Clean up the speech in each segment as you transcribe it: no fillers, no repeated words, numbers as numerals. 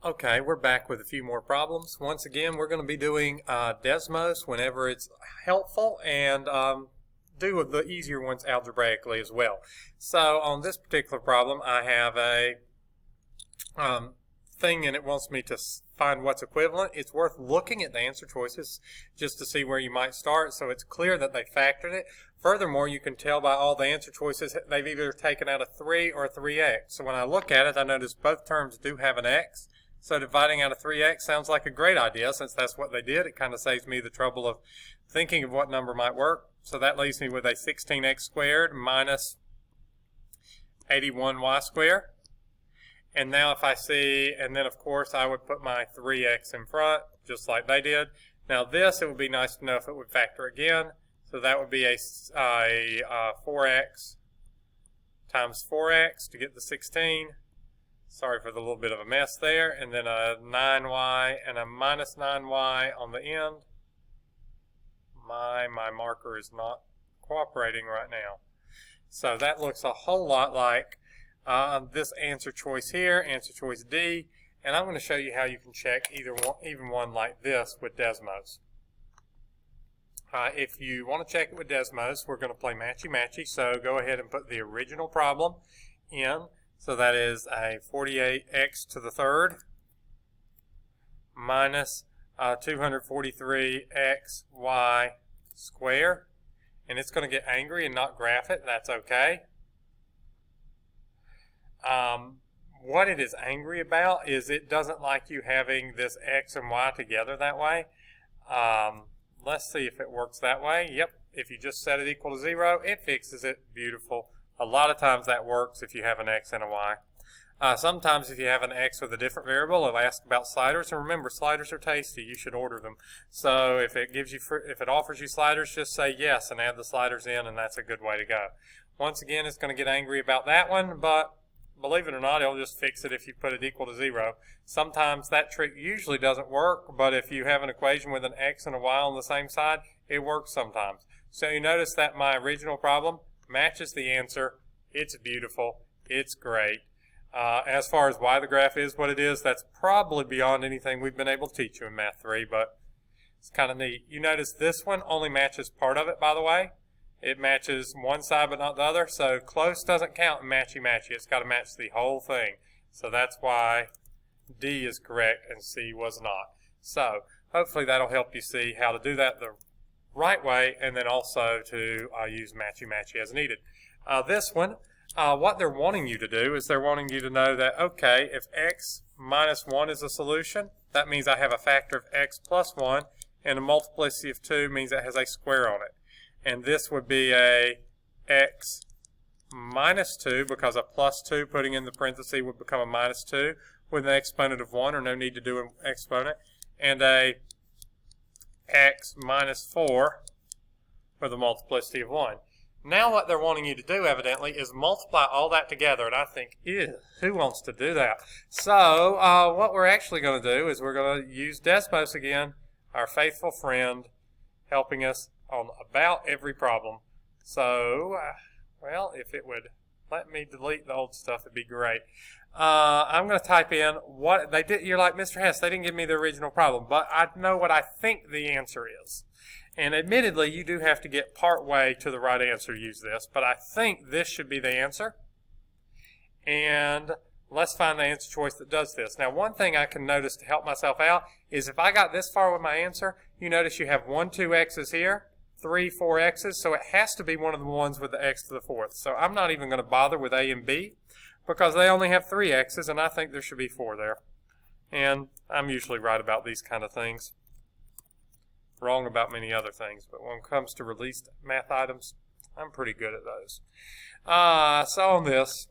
Okay, we're back with a few more problems. Once again, we're going to be doing Desmos whenever it's helpful and do the easier ones algebraically as well. So on this particular problem, I have a thing and it wants me to find what's equivalent. It's worth looking at the answer choices just to see where you might start so it's clear that they factored it. Furthermore, you can tell by all the answer choices they've either taken out a 3 or a 3x. So when I look at it, I notice both terms do have an x. So dividing out a 3x sounds like a great idea since that's what they did. It kind of saves me the trouble of thinking of what number might work. So that leaves me with a 16x squared minus 81y squared. And now if I see, and then of course I would put my 3x in front just like they did. Now this, it would be nice to know if it would factor again. So that would be a 4x times 4x to get the 16. Sorry for the little bit of a mess there. And then a 9y and a minus 9y on the end. My marker is not cooperating right now. So that looks a whole lot like this answer choice here, answer choice D. And I'm going to show you how you can check even one like this with Desmos. If you want to check it with Desmos, we're going to play matchy-matchy. So go ahead and put the original problem in. So that is a 48x to the third minus 243xy squared. And it's going to get angry and not graph it. That's okay. What it is angry about is it doesn't like you having this x and y together that way. Let's see if it works that way. Yep, if you just set it equal to 0, it fixes it. Beautiful. A lot of times that works if you have an x and a y. Sometimes if you have an x with a different variable, it'll ask about sliders. And remember, sliders are tasty. You should order them. So if it offers you sliders, just say yes and add the sliders in, and that's a good way to go. Once again, it's going to get angry about that one, but believe it or not, it'll just fix it if you put it equal to 0. Sometimes that trick usually doesn't work, but if you have an equation with an x and a y on the same side, it works sometimes. So you notice that my original problem matches the answer. It's beautiful. It's great. As far as why the graph is what it is, that's probably beyond anything we've been able to teach you in Math 3, but it's kind of neat. You notice this one only matches part of it, by the way. It matches one side but not the other, so close doesn't count in matchy-matchy. It's got to match the whole thing. So that's why D is correct and C was not. So hopefully that'll help you see how to do that the right way and then also to use matchy-matchy as needed. This one, what they're wanting you to do is they're wanting you to know that, okay, if x minus 1 is a solution, that means I have a factor of x plus 1, and a multiplicity of 2 means it has a square on it. And this would be a x minus 2, because a plus 2 putting in the parenthesis would become a minus 2 with an exponent of 1, or no need to do an exponent, and a x minus 4 for the multiplicity of 1. Now what they're wanting you to do, evidently, is multiply all that together, and I think, ew, who wants to do that? So what we're actually going to do is we're going to use Desmos again, our faithful friend, helping us on about every problem. So, well, if it would let me delete the old stuff, it'd be great. I'm going to type in what they did. You're like, Mr. Hess, they didn't give me the original problem, but I know what I think the answer is. And admittedly, you do have to get part way to the right answer to use this, but I think this should be the answer. And let's find the answer choice that does this. Now, one thing I can notice to help myself out is if I got this far with my answer, you notice you have 1, 2 x's here, 3, 4 x's, so it has to be one of the ones with the x to the fourth. So I'm not even going to bother with A and B because they only have 3 x's, and I think there should be 4 there. And I'm usually right about these kind of things. Wrong about many other things, but when it comes to released math items, I'm pretty good at those. So on this,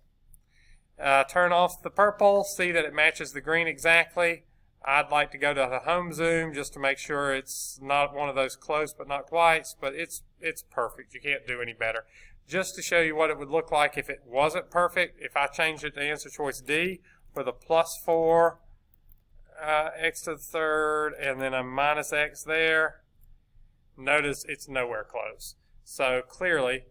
turn off the purple, see that it matches the green exactly. I'd like to go to the home zoom just to make sure it's not one of those close but not quite, but it's perfect. You can't do any better. Just to show you what it would look like if it wasn't perfect, if I changed it to answer choice D with a plus 4 x to the third and then a minus x there, notice it's nowhere close. So clearly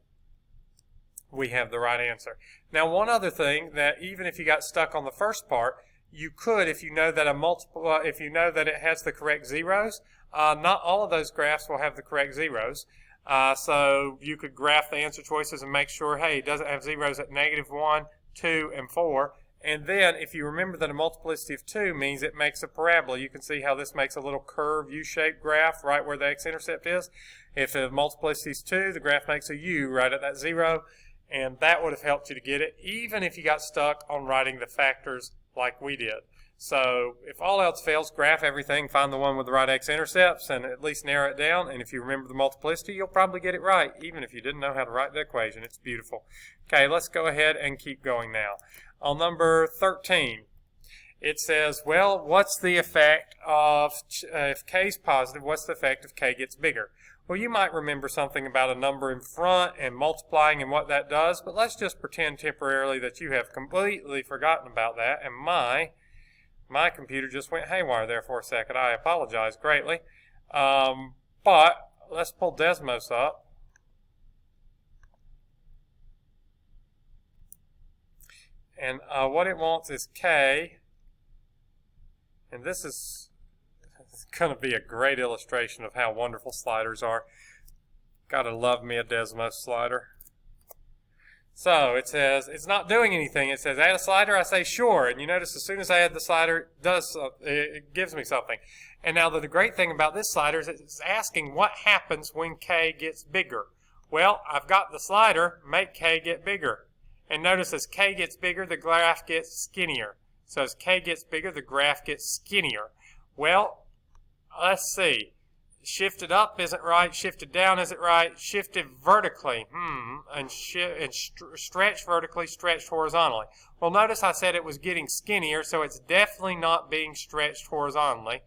we have the right answer. Now one other thing, that even if you got stuck on the first part, you could, if you know that if you know that it has the correct zeros. Not all of those graphs will have the correct zeros. So you could graph the answer choices and make sure, hey, it doesn't have zeros at -1, 2, and 4. And then, if you remember that a multiplicity of 2 means it makes a parabola, you can see how this makes a little curved U-shaped graph right where the x-intercept is. If the multiplicity is 2, the graph makes a U right at that 0, and that would have helped you to get it, even if you got stuck on writing the factors like we did. So, if all else fails, graph everything, find the one with the right x-intercepts, and at least narrow it down. And if you remember the multiplicity, you'll probably get it right, even if you didn't know how to write the equation. It's beautiful. Okay, let's go ahead and keep going now. On number 13, it says, well, what's the effect of, if k is positive, what's the effect if k gets bigger? Well, you might remember something about a number in front and multiplying and what that does, but let's just pretend temporarily that you have completely forgotten about that, and my computer just went haywire there for a second. I apologize greatly. But let's pull Desmos up. And what it wants is k. And this is going to be a great illustration of how wonderful sliders are. Gotta love me a Desmos slider. So it says, it's not doing anything. It says, add a slider. I say, sure. And you notice as soon as I add the slider, it gives me something. And now the great thing about this slider is it's asking what happens when k gets bigger. Well, I've got the slider, make k get bigger. And notice as k gets bigger, the graph gets skinnier. So as k gets bigger, the graph gets skinnier. Well, let's see. Shifted up isn't right. Shifted down isn't right. Shifted vertically. And stretched vertically, stretched horizontally. Well, notice I said it was getting skinnier, so it's definitely not being stretched horizontally.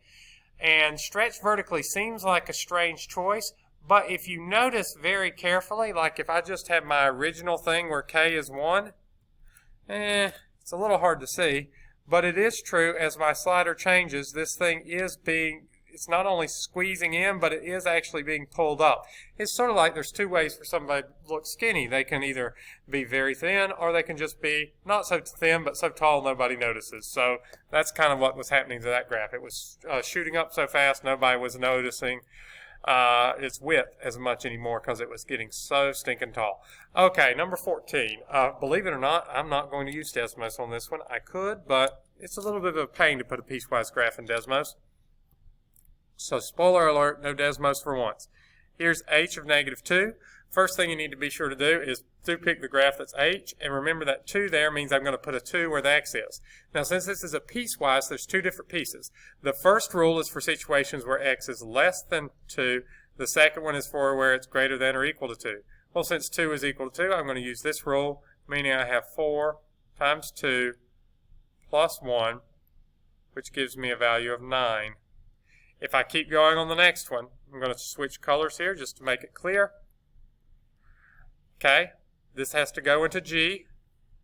And stretched vertically seems like a strange choice, but if you notice very carefully, like if I just have my original thing where k is 1, it's a little hard to see, but it is true as my slider changes, this thing is it's not only squeezing in, but it is actually being pulled up. It's sort of like there's two ways for somebody to look skinny. They can either be very thin, or they can just be not so thin, but so tall nobody notices. So that's kind of what was happening to that graph. It was shooting up so fast, nobody was noticing its width as much anymore because it was getting so stinking tall. Okay, number 14. Believe it or not, I'm not going to use Desmos on this one. I could, but it's a little bit of a pain to put a piecewise graph in Desmos. So spoiler alert, no Desmos for once. Here's h of -2. First thing you need to be sure to do is to pick the graph that's h, and remember that 2 there means I'm going to put a 2 where the x is. Now since this is a piecewise, there's two different pieces. The first rule is for situations where x is less than 2. The second one is for where it's greater than or equal to 2. Well, since 2 is equal to 2, I'm going to use this rule, meaning I have 4 times 2 plus 1, which gives me a value of 9. If I keep going on the next one, I'm going to switch colors here just to make it clear. Okay, this has to go into G.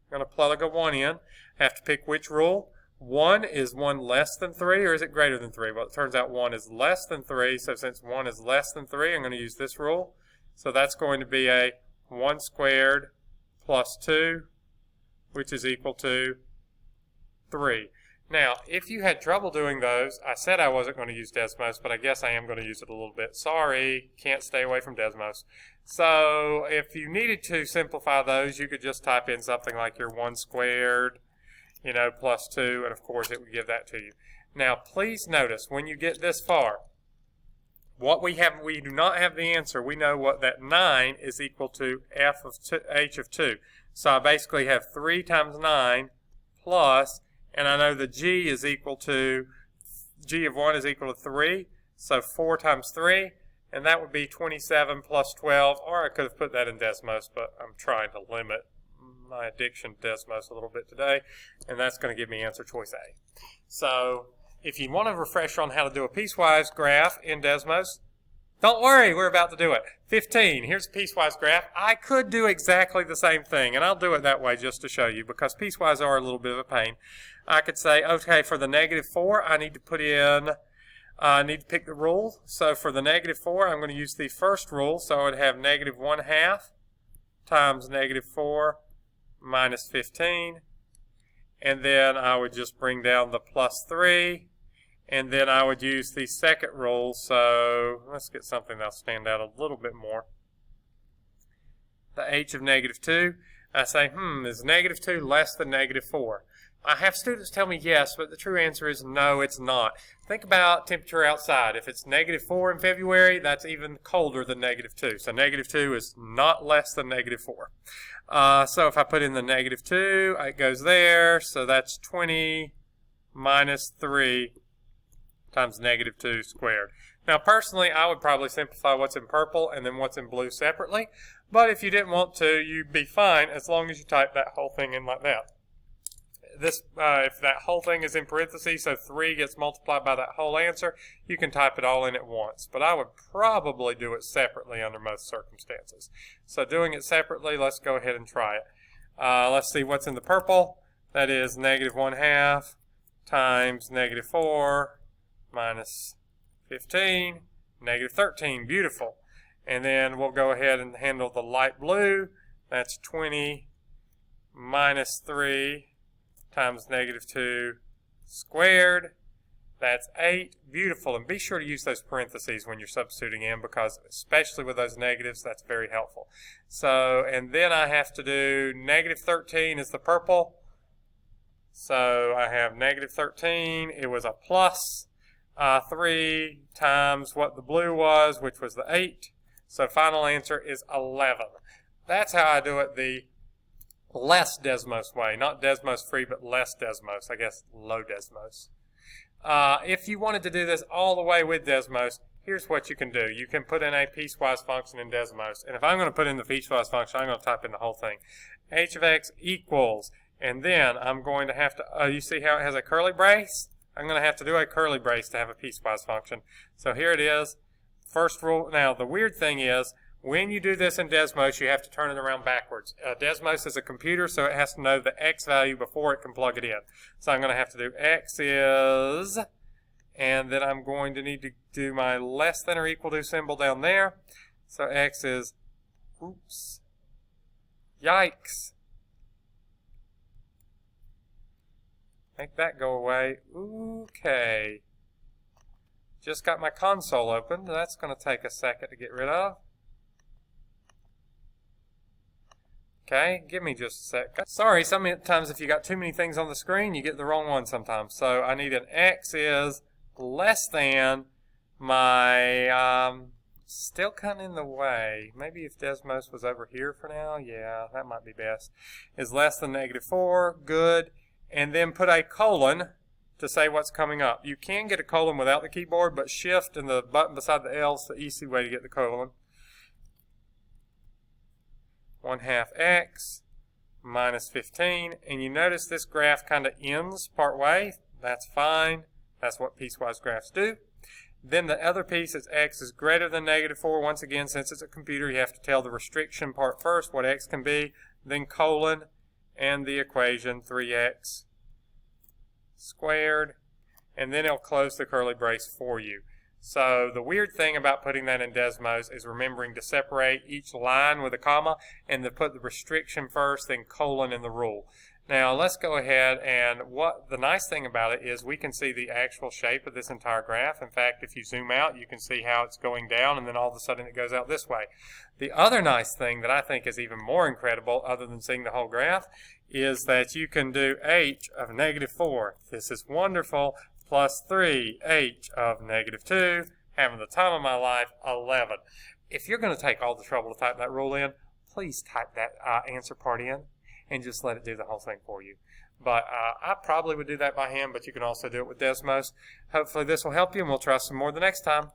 I'm going to plug a 1 in. I have to pick which rule. 1 is 1 less than 3, or is it greater than 3? Well, it turns out 1 is less than 3, so since 1 is less than 3, I'm going to use this rule. So that's going to be a 1 squared plus 2, which is equal to 3. Now, if you had trouble doing those, I said I wasn't going to use Desmos, but I guess I am going to use it a little bit. Sorry, can't stay away from Desmos. So if you needed to simplify those, you could just type in something like your 1 squared, plus 2, and of course it would give that to you. Now, please notice, when you get this far, what we do not have the answer. We know what that 9 is equal to h of 2. So I basically have 3 times 9 plus, and I know the g is equal to, g of 1 is equal to 3, so 4 times 3, and that would be 27 plus 12, or I could have put that in Desmos, but I'm trying to limit my addiction to Desmos a little bit today, and that's going to give me answer choice A. So if you want a refresher on how to do a piecewise graph in Desmos, don't worry, we're about to do it. 15, here's a piecewise graph. I could do exactly the same thing, and I'll do it that way just to show you, because piecewise are a little bit of a pain. I could say, okay, for the -4, I need to put in, I need to pick the rule. So for the -4, I'm going to use the first rule, so I would have -1/2 times -4 minus 15. and then I would just bring down the plus 3, and then I would use the second rule. So let's get something that'll stand out a little bit more. The h of negative 2, I say, is negative 2 less than negative 4? I have students tell me yes, but the true answer is no, it's not. Think about temperature outside. If it's negative 4 in February, that's even colder than negative 2. So negative 2 is not less than negative 4. So if I put in the negative 2, it goes there. So that's 20 minus 3 times negative 2 squared. Now, personally, I would probably simplify what's in purple and then what's in blue separately. But if you didn't want to, you'd be fine as long as you type that whole thing in like that. This, if that whole thing is in parentheses, so 3 gets multiplied by that whole answer, you can type it all in at once. But I would probably do it separately under most circumstances. So doing it separately, let's go ahead and try it. Let's see what's in the purple. That is negative 1/2 times negative 4 minus 15, negative 13. Beautiful. And then we'll go ahead and handle the light blue. That's 20 minus 3 times negative 2 squared. That's 8. Beautiful. And be sure to use those parentheses when you're substituting in, because especially with those negatives, that's very helpful. So, and then I have to do negative 13 is the purple. So I have negative 13. It was a plus 3 times what the blue was, which was the 8. So final answer is 11. That's how I do it the less Desmos way. Not Desmos free, but less Desmos. I guess low Desmos. If you wanted to do this all the way with Desmos, here's what you can do. You can put in a piecewise function in Desmos. And if I'm going to put in the piecewise function, I'm going to type in the whole thing. H of x equals, and then I'm going to have to, you see how it has a curly brace? I'm going to have to do a curly brace to have a piecewise function. So here it is. First rule. Now, the weird thing is, when you do this in Desmos, you have to turn it around backwards. Desmos is a computer, so it has to know the x value before it can plug it in. So I'm going to have to do x is, and then I'm going to need to do my less than or equal to symbol down there. So x is, oops, yikes. Make that go away. Okay. Just got my console open. That's going to take a second to get rid of. Okay, give me just a sec. Sorry, sometimes if you got too many things on the screen, you get the wrong one sometimes. So I need an x is less than my, still kind of in the way. Maybe if Desmos was over here for now, yeah, that might be best. Is less than negative 4, good. And then put a colon to say what's coming up. You can get a colon without the keyboard, but shift and the button beside the L is the easy way to get the colon. 1/2 x minus 15. And you notice this graph kind of ends part way. That's fine. That's what piecewise graphs do. Then the other piece is x is greater than negative 4. Once again, since it's a computer, you have to tell the restriction part first, what x can be, then colon, and the equation 3x squared, and then it'll close the curly brace for you. So the weird thing about putting that in Desmos is remembering to separate each line with a comma and to put the restriction first, then colon in the rule. Now let's go ahead, and what the nice thing about it is we can see the actual shape of this entire graph. In fact, if you zoom out, you can see how it's going down, and then all of a sudden it goes out this way. The other nice thing that I think is even more incredible, other than seeing the whole graph, is that you can do h of negative 4. This is wonderful. Plus 3 h of negative 2. Having the time of my life, 11. If you're going to take all the trouble to type that rule in, please type that answer part in and just let it do the whole thing for you. But I probably would do that by hand, but you can also do it with Desmos. Hopefully this will help you, and we'll try some more the next time.